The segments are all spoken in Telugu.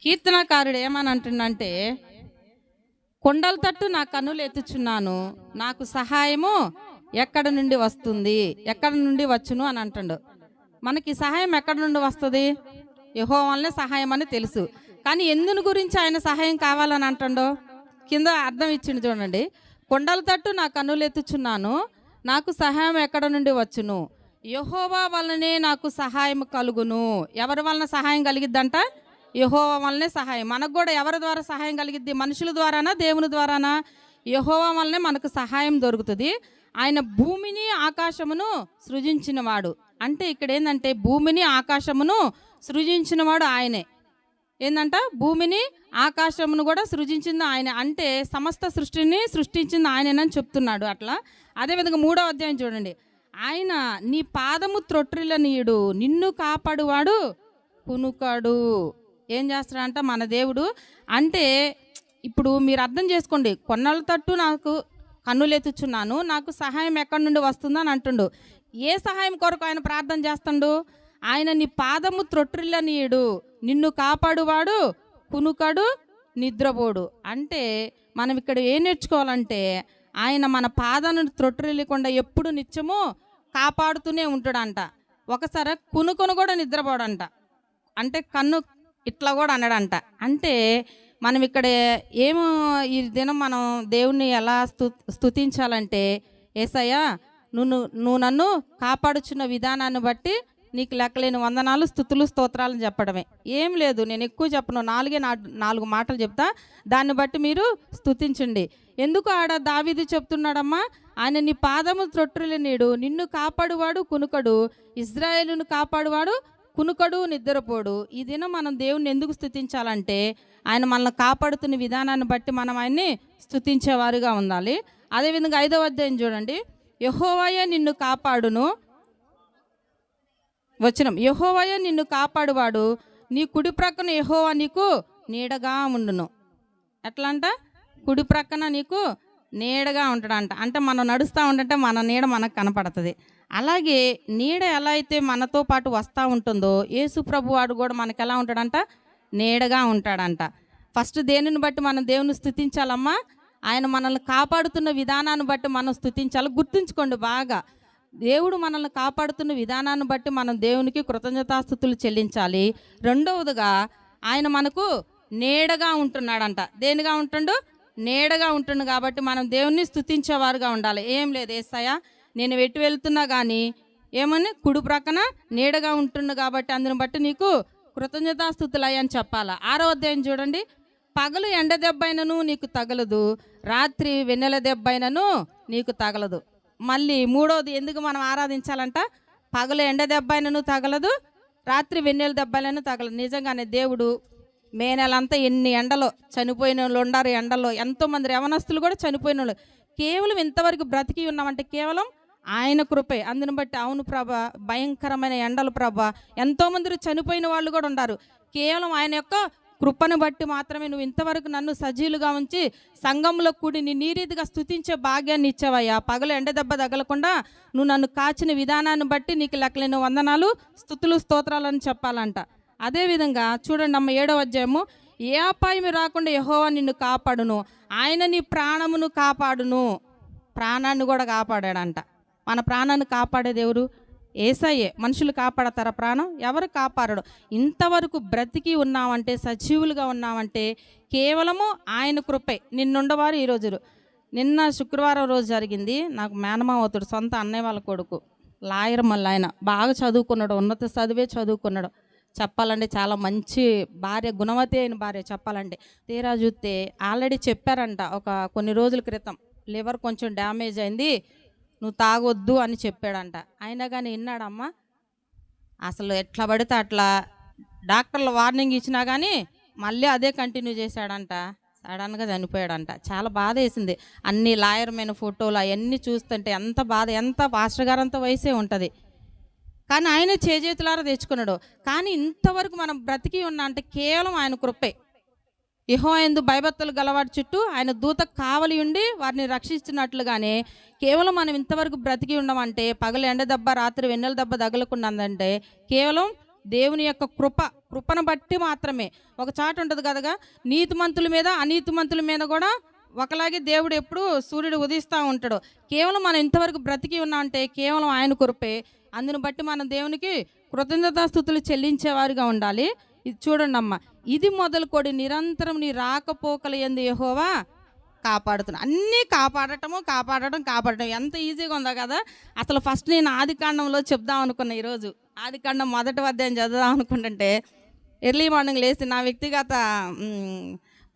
కీర్తనకారుడు ఏమని అంటుండంటే, కొండల తట్టు నా కన్నులు ఎత్తుచున్నాను, నాకు సహాయము ఎక్కడ నుండి వస్తుంది, ఎక్కడ నుండి వచ్చును అని అంటుండు. మనకి సహాయం ఎక్కడ నుండి వస్తుంది? యెహోవా వల్లనే సహాయం అని తెలుసు. కానీ ఎందుని గురించి ఆయన సహాయం కావాలని అంటుండో కింద అర్థం ఇచ్చిండు చూడండి. కొండల తట్టు నా కన్నులు ఎత్తుచున్నాను, నాకు సహాయం ఎక్కడ నుండి వచ్చును, యెహోవా వల్లనే నాకు సహాయం కలుగును. ఎవరి వలన సహాయం కలిగిద్దంట? యెహోవా వల్లనే సహాయం. మనకు కూడా ఎవరి ద్వారా సహాయం కలిగిద్ది? మనుషుల ద్వారానా, దేవుని ద్వారానా? యెహోవా వల్లనే మనకు సహాయం దొరుకుతుంది. ఆయన భూమిని ఆకాశమును సృజించినవాడు. అంటే ఇక్కడ ఏంటంటే భూమిని ఆకాశమును సృజించినవాడు ఆయనే. ఏంటంట? భూమిని ఆకాశమును కూడా సృజించింది ఆయన. అంటే సమస్త సృష్టిని సృష్టించింది ఆయనేనని చెప్తున్నాడు. అట్లా అదేవిధంగా 3వ అధ్యాయం చూడండి. ఆయన నీ పాదము త్రొట్రిల్లనీయుడు, నిన్ను కాపాడువాడు కునుకడు. ఏం చేస్తాడంట మన దేవుడు? అంటే ఇప్పుడు మీరు అర్థం చేసుకోండి. కొన్నల తట్టు నాకు కన్నులెత్తుచున్నాను, నాకు సహాయం ఎక్కడి నుండి వస్తుందని అంటుండు. ఏ సహాయం కొరకు ఆయన ప్రార్థన చేస్తుండు? ఆయన నీ పాదము త్రొట్రిల్లనీయుడు, నిన్ను కాపాడువాడు కునుకడు నిద్రపోడు. అంటే మనం ఇక్కడ ఏం నేర్చుకోవాలంటే, ఆయన మన పాదాలను త్రొట్రిల్లకుండా ఎప్పుడు నిత్యము కాపాడుతూనే ఉంటాడంట. ఒకసారి కునుకొను కూడా నిద్రపోడంట. అంటే కన్ను ఇట్లా కూడా అనడంట. అంటే మనం ఇక్కడ ఏమో ఈ దినం మనం దేవుణ్ణి ఎలా స్తుతించాలంటే, యేసయ్యా నువ్వు నన్ను కాపాడుచున్న విధానాన్ని బట్టి నీకు లెక్కలేని వందనాలు, స్తుతులు, స్తోత్రాలను చెప్పడమే. ఏం లేదు, నేను ఎక్కువ చెప్పను, 4 మాటలు చెప్తా, దాన్ని బట్టి మీరు స్తుతించండి. ఎందుకు ఆడ దావీదు చెప్తున్నాడమ్మా, ఆయన నీ పాదము త్రొట్రిల్లనీయుడు, నిన్ను కాపాడువాడు కునుకడు, ఇజ్రాయేలును కాపాడువాడు కునుకడు నిద్రపోడు. ఈ దినం మనం దేవుణ్ణి ఎందుకు స్తుతించాలంటే, ఆయన మనల్ని కాపాడుతున్న విధానాన్ని బట్టి మనం ఆయన్ని స్తుతించేవారుగా ఉండాలి. అదేవిధంగా 5వ అధ్యాయం చూడండి. యెహోవాయే నిన్ను కాపాడును, వచనం, యెహోవాయే నిన్ను కాపాడువాడు, నీ కుడి ప్రక్కన యెహోవా నీకు నీడగా ఉండును. ఎట్లా అంట? కుడి ప్రక్కన నీకు నీడగా ఉంటాడంట. అంటే మనం నడుస్తూ ఉంటుంటే మన నీడ మనకు కనపడుతుంది. అలాగే నీడ ఎలా అయితే మనతో పాటు వస్తూ ఉంటుందో, యేసు ప్రభు వాడు కూడా మనకు ఎలా ఉంటాడంట? నీడగా ఉంటాడంట. ఫస్ట్ దేనిని బట్టి మనం దేవుని స్తుతించాలమ్మా? ఆయన మనల్ని కాపాడుతున్న విధానాన్ని బట్టి మనం స్తుతించాలి. గుర్తుంచుకోండి బాగా, దేవుడు మనల్ని కాపాడుతున్న విధానాన్ని బట్టి మనం దేవునికి కృతజ్ఞతాస్తుతులు చెల్లించాలి. రెండవదిగా ఆయన మనకు నీడగా ఉంటున్నాడంట. దేనిగా ఉంటుండు? నీడగా ఉంటుండు. కాబట్టి మనం దేవుణ్ణి స్తుతించేవారుగా ఉండాలి. ఏం లేదు, యేసయ్యా నేను ఎటు వెళ్తున్నా కానీ ఏమని కుడి ప్రక్కన నీడగా ఉంటుండు కాబట్టి అందుని బట్టి నీకు కృతజ్ఞతాస్తుతులయ్యా అని చెప్పాలా. 6వ అధ్యాయం చూడండి. పగలు ఎండ దెబ్బైనను నీకు తగలదు, రాత్రి వెన్నెల దెబ్బైనను నీకు తగలదు. మళ్ళీ 3వది ఎందుకు మనం ఆరాధించాలంట? పగలు ఎండ దెబ్బైనను తగలదు, రాత్రి వెన్నెల దెబ్బైనను తగలదు. నిజంగానే దేవుడు మే నెలంతా ఎన్ని ఎండలో చనిపోయిన వాళ్ళు ఉండారు. ఎండలో ఎంతోమంది యవనస్తులు కూడా చనిపోయిన వాళ్ళు. కేవలం ఇంతవరకు బ్రతికి ఉన్నామంటే కేవలం ఆయన కృపే. అందుని బట్టి అవును ప్రభా, భయంకరమైన ఎండలు ప్రభా, ఎంతోమంది చనిపోయిన వాళ్ళు కూడా ఉన్నారు. కేవలం ఆయన యొక్క కృపను బట్టి మాత్రమే నువ్వు ఇంతవరకు నన్ను సజీలుగా ఉంచి సంఘంలో కూడి నీ రీతిగా స్తుతించే భాగ్యాన్ని ఇచ్చావయ్యా. పగలు ఎండ దెబ్బ తగలకుండా నువ్వు నన్ను కాచిన విధానాన్ని బట్టి నీకు లెక్కలేని వందనాలు, స్తుతులు, స్తోత్రాలని చెప్పాలంట. అదేవిధంగా చూడండి అమ్మ 7వ అధ్యాయము. ఏ అపాయం రాకుండా యెహోవా నిన్ను కాపాడును, ఆయన నీ ప్రాణమును కాపాడును. ప్రాణాన్ని కూడా కాపాడాడంట. మన ప్రాణాన్ని కాపాడేది ఎవరు? యేసయ్యే. మనుషులు కాపాడతారా ప్రాణం? ఎవరు కాపాడడు. ఇంతవరకు బ్రతికి ఉన్నామంటే, సజీవులుగా ఉన్నామంటే కేవలము ఆయన కృపే. నిన్నుండవారు ఈరోజు. నిన్న శుక్రవారం రోజు జరిగింది. నాకు మేనమావతుడు, సొంత అన్నయ్య వాళ్ళ కొడుకు, లాయర్. మళ్ళీ ఆయన బాగా చదువుకున్నాడు, ఉన్నత చదివే చదువుకున్నాడు. చెప్పాలంటే చాలా మంచి భార్య, గుణవతి అయిన భార్య చెప్పాలంటే. తీరా చూస్తే ఆల్రెడీ చెప్పారంట ఒక కొన్ని రోజుల క్రితం, లివర్ కొంచెం డ్యామేజ్ అయింది, నువ్వు తాగొద్దు అని చెప్పాడంట. అయినా కానీ విన్నాడమ్మా? అసలు ఎట్లా పడితే అట్లా డాక్టర్లు వార్నింగ్ ఇచ్చినా కానీ మళ్ళీ అదే కంటిన్యూ చేశాడంట. సడన్గా చనిపోయాడంట. చాలా బాధ వేసింది. అన్ని లాయర్మైన ఫోటోలు అవన్నీ చూస్తుంటే ఎంత బాధ. ఎంత పాస్టర్ గారు అంత వయసే ఉంటుంది, కానీ ఆయన చేతులారా తెచ్చుకున్నాడు. కానీ ఇంతవరకు మనం బ్రతికి ఉన్నా అంటే కేవలం ఆయన కృపే. యెహోవా యందు భయభక్తులు గలవాడి చుట్టూ ఆయన దూత కావలి ఉండి వారిని రక్షిస్తున్నట్లుగానే కేవలం మనం ఇంతవరకు బ్రతికి ఉండమంటే, పగలు ఎండ దెబ్బ రాత్రి వెన్నెల దెబ్బ తగలకుండా కేవలం దేవుని యొక్క కృపను బట్టి మాత్రమే. ఒక చాటు ఉంటుంది కదగా, నీతిమంతుల మీద అనీతిమంతుల మీద కూడా ఒకలాగే దేవుడు ఎప్పుడు సూర్యుడు ఉదయిస్తూ ఉంటాడు. కేవలం మనం ఇంతవరకు బ్రతికి ఉన్నామంటే కేవలం ఆయన కృపే. అందుని బట్టి మనం దేవునికి కృతజ్ఞతాస్తుతులు చెల్లించేవారుగా ఉండాలి. ఇది చూడండి అమ్మ, ఇది మొదలుకొని నిరంతరం నీ రాకపోకలు యందు యెహోవా కాపాడుతున్నా. అన్నీ కాపాడటం ఎంత ఈజీగా ఉందా కదా. అసలు ఫస్ట్ నేను ఆదికాండంలో చెప్దాం అనుకున్నా. ఈరోజు ఆదికాండం 1వ అధ్యాయం చదువుదాం అనుకుంటుంటే ఎర్లీ మార్నింగ్ లేచి నా వ్యక్తిగత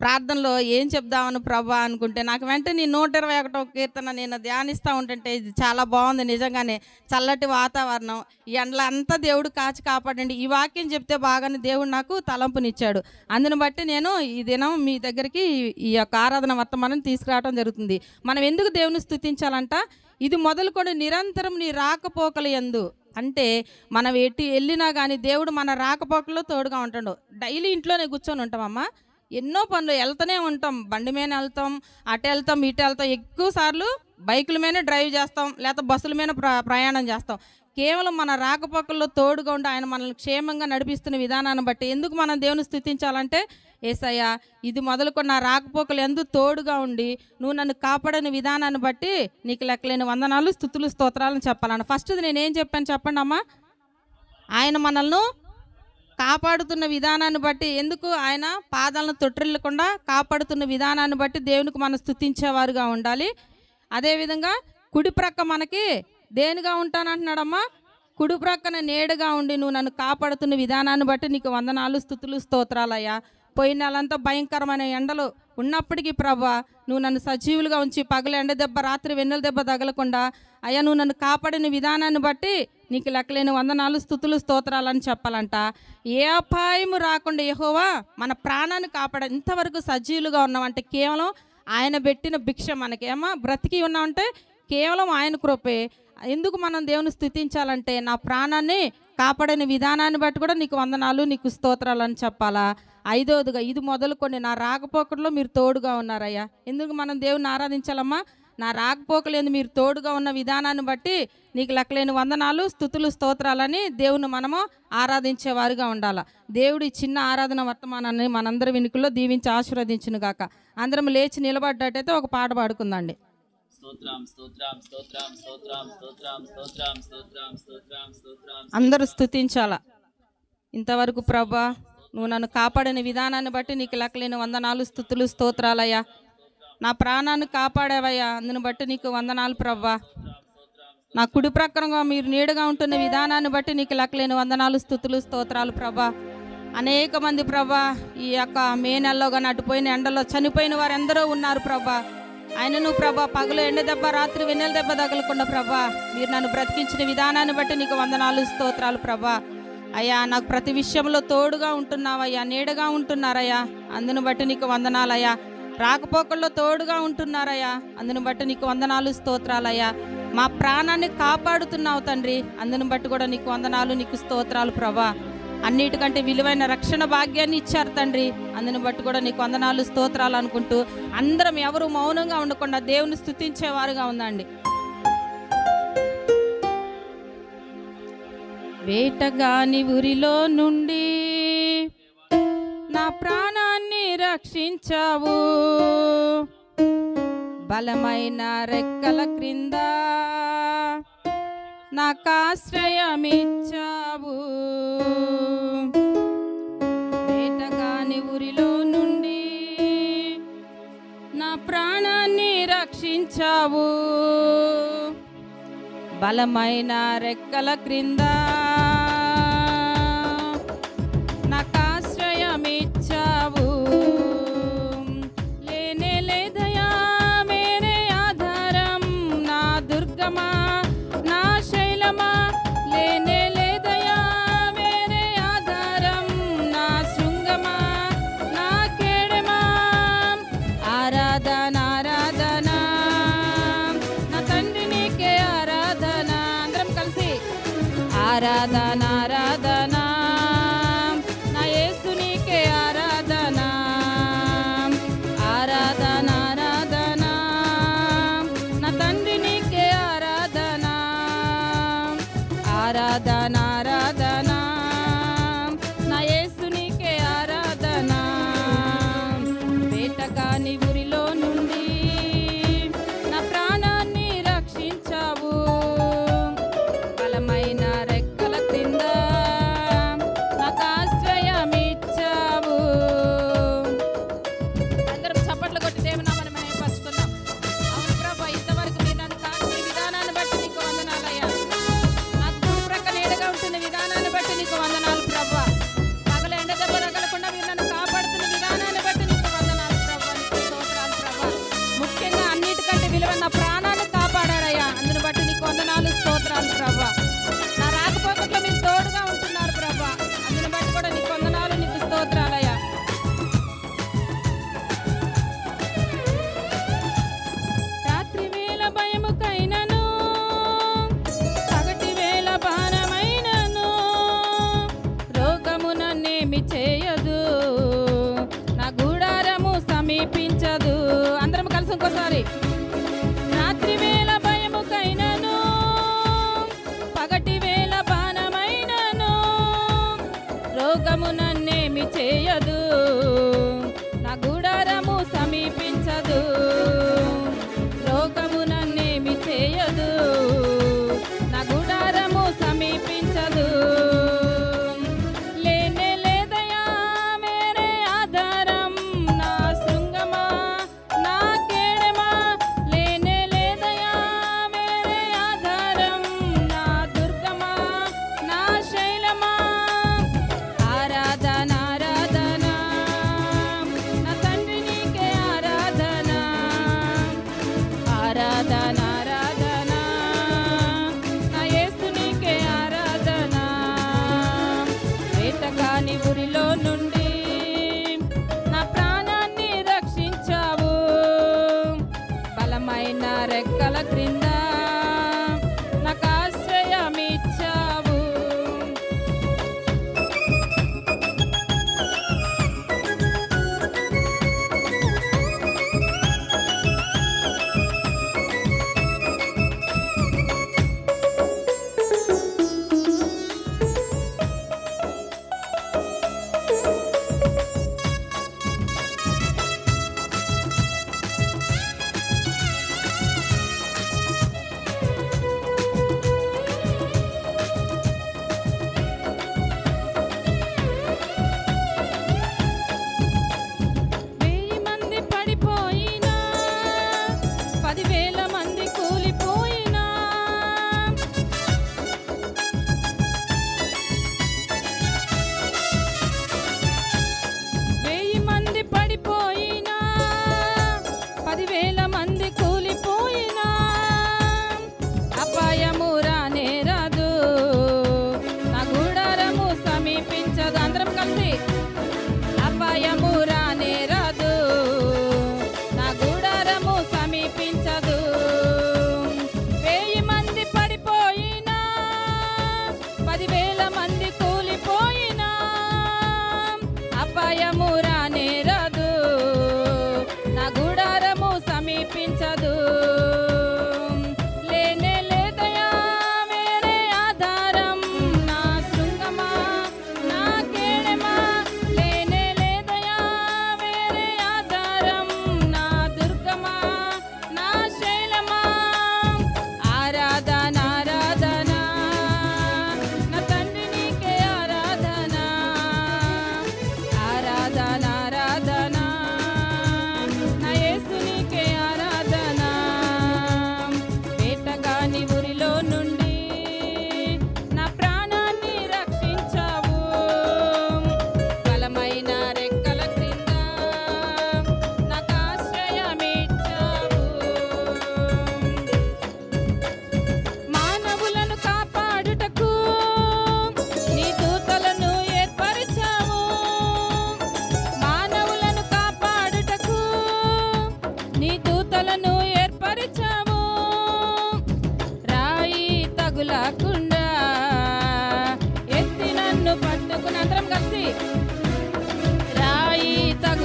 ప్రార్థనలో ఏం చెప్దామని ప్రభా అనుకుంటే నాకు వెంటనే 121వ కీర్తన నేను ధ్యానిస్తూ ఉంటుంటే ఇది చాలా బాగుంది. నిజంగానే చల్లటి వాతావరణం, ఈ ఎండలో అంతా దేవుడు కాచి కాపాడండి. ఈ వాక్యం చెప్తే బాగానే దేవుడు నాకు తలంపునిచ్చాడు. అందుని బట్టి నేను ఈ దినం మీ దగ్గరికి ఈ యొక్క ఆరాధన వర్తమానం తీసుకురావడం జరుగుతుంది. మనం ఎందుకు దేవుని స్తుతించాలంట? ఇది మొదలుకొని నిరంతరం నీ రాకపోకలు యందు, అంటే మనం ఎటు వెళ్ళినా కానీ దేవుడు మన రాకపోకల్లో తోడుగా ఉంటాడు. డైలీ ఇంట్లోనే కూర్చొని ఉంటామమ్మా, ఎన్నో పనులు వెళ్తూనే ఉంటాం. బండి మీద వెళ్తాం, అటు వెళ్తాం, ఇటు వెళ్తాం. ఎక్కువ సార్లు బైకుల మీదనే డ్రైవ్ చేస్తాం, లేకపోతే బస్సుల మీద ప్రయాణం చేస్తాం. కేవలం మన రాకపోకల్లో తోడుగా ఉండి ఆయన మనల్ని క్షేమంగా నడిపిస్తున్న విధానాన్ని బట్టి ఎందుకు మనం దేవుని స్తుతించాలంటే, యేసయ్యా ఇది మొదలుకొని నా రాకపోకలు ఎందుకు తోడుగా ఉండి నువ్వు నన్ను కాపాడని విధానాన్ని బట్టి నీకు లెక్కలేని వందనాలు, స్తుతులు, స్తోత్రాలను చెప్పాలన్న. ఫస్ట్ది నేనేం చెప్పాను చెప్పండి అమ్మా? ఆయన మనల్ని కాపాడుతున్న విధానాన్ని బట్టి, ఎందుకు ఆయన పాదాలను తొట్టిల్లకుండా కాపాడుతున్న విధానాన్ని బట్టి దేవునికి మనం స్తుతించేవారుగా ఉండాలి. అదేవిధంగా కుడి ప్రక్క మనకి దేనిగా ఉంటానంటున్నాడమ్మా? కుడి ప్రక్కన నీడగా ఉండి నువ్వు నన్ను కాపాడుతున్న విధానాన్ని బట్టి నీకు వందనాలు, స్తుతులు, స్తోత్రాలయ్యా. పోయిన నెలంతా భయంకరమైన ఎండలు ఉన్నప్పటికీ ప్రభా నువ్వు నన్ను సజీవులుగా ఉంచి పగలు ఎండ దెబ్బ రాత్రి వెన్నెల దెబ్బ తగలకుండా అయ్యా నువ్వు నన్ను కాపాడిన విధానాన్ని బట్టి నీకు లెక్కలేని వందనాలు, స్తుతులు, స్తోత్రాలని చెప్పాలంట. ఏ అపాయము రాకుండా యెహోవా మన ప్రాణాన్ని కాపాడ. ఇంతవరకు సజీవులుగా ఉన్నామంటే కేవలం ఆయన పెట్టిన భిక్ష. మనకేమో బ్రతికి ఉన్నామంటే కేవలం ఆయన కృపే. ఎందుకు మనం దేవుని స్తుతించాలంటే నా ప్రాణాన్ని కాపాడిన విధానాన్ని బట్టి కూడా నీకు వందనాలు, నీకు స్తోత్రాలు అని చెప్పాలా. 5వదిగా ఇది మొదలుకొని నా రాకపోకల్లో మీరు తోడుగా ఉన్నారయ్యా. ఎందుకు మనం దేవుని ఆరాధించాలమ్మా? నా రాకపోకలేదు మీరు తోడుగా ఉన్న విధానాన్ని బట్టి నీకు లెక్కలేని వందనాలు, స్తుతులు, స్తోత్రాలని దేవుని మనము ఆరాధించేవారుగా ఉండాలి. దేవుడి చిన్న ఆరాధన వర్తమానాన్ని మనందరి వెనుకల్లో దీవించి ఆశీర్వదించును గాక. అందరం లేచి నిలబడ్డట్టయితే ఒక పాట పాడుకుందండి. అందరూ స్తుతించాల. ఇంతవరకు ప్రభా నువ్వు నన్ను కాపాడిన విధానాన్ని బట్టి నీకు లెక్కలేని వందనాలు, స్తుతులు, స్తోత్రాలయ్యా. నా ప్రాణాన్ని కాపాడావయ్యా, అందుని బట్టి నీకు వందనాలు ప్రభా. నా కుడి ప్రక్కనగా మీరు నీడగా ఉంటున్న విధానాన్ని బట్టి నీకు లెక్కలేని వందనాలు, స్తుతులు, స్తోత్రాలు ప్రభా. అనేక మంది ప్రభా ఈ యొక్క మే నెలలో కానీ అటుపోయిన ఎండలో చనిపోయిన వారు ఎందరో ఉన్నారు ప్రభా. ఆయనను ప్రభా పగలు ఎండ దెబ్బ రాత్రి వెన్నెల దెబ్బ తగలకుండా ప్రభా మీరు నన్ను బ్రతికించిన విధానాన్ని బట్టి నీకు వందనాలు, స్తోత్రాలు ప్రభా. అయ్యా నాకు ప్రతి విషయంలో తోడుగా ఉంటున్నావయ్యా, నీడగా ఉంటున్నారయ్యా, అందును బట్టి నీకు వందనాలయ్యా. రాకపోకల్లో తోడుగా ఉంటున్నారయ్యా, అందును బట్టి నీకు వందనాలు, స్తోత్రాలయ్యా. మా ప్రాణాన్ని కాపాడుతున్నావు తండ్రి, అందును బట్టి కూడా నీకు వందనాలు, నీకు స్తోత్రాలు ప్రభా. అన్నిటికంటే విలువైన రక్షణ భాగ్యాన్ని ఇచ్చారు తండ్రి, అందుని బట్టి కూడా నీకు వందనాలు, స్తోత్రాలు అనుకుంటూ అందరం ఎవరు మౌనంగా ఉండకుండా దేవుని స్తుతించేవారుగా ఉందండి. వేటగాని ఊరిలో నుండి నా ప్రాణాన్ని రక్షించావు, బలమైన రెక్కల క్రింద నాకాశ్రయమిచ్చావు. వేటగాని ఊరిలో నుండి నా ప్రాణాన్ని రక్షించావు, బలమైన రెక్కల క్రింద నాకాశ్రయమిచ్చావు. లేనే లేదయా మేరే ఆధారం, నా దుర్గమా నా శైలమా, లేనే లేదయా మేరే ఆధారం, నా శృంగమా నా కేడమా. ఆరాధన ఆరాధన నా తండ్రి నీకే ఆరాధన. అందరం కలిసి ఆరాధన ఆరాధన నా యేసు నీకే ఆరాధన. ఆరాధన ఆరాధన నా తండ్రి నీకే ఆరాధన. ఆరాధన ఆరాధన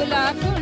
పాపులకు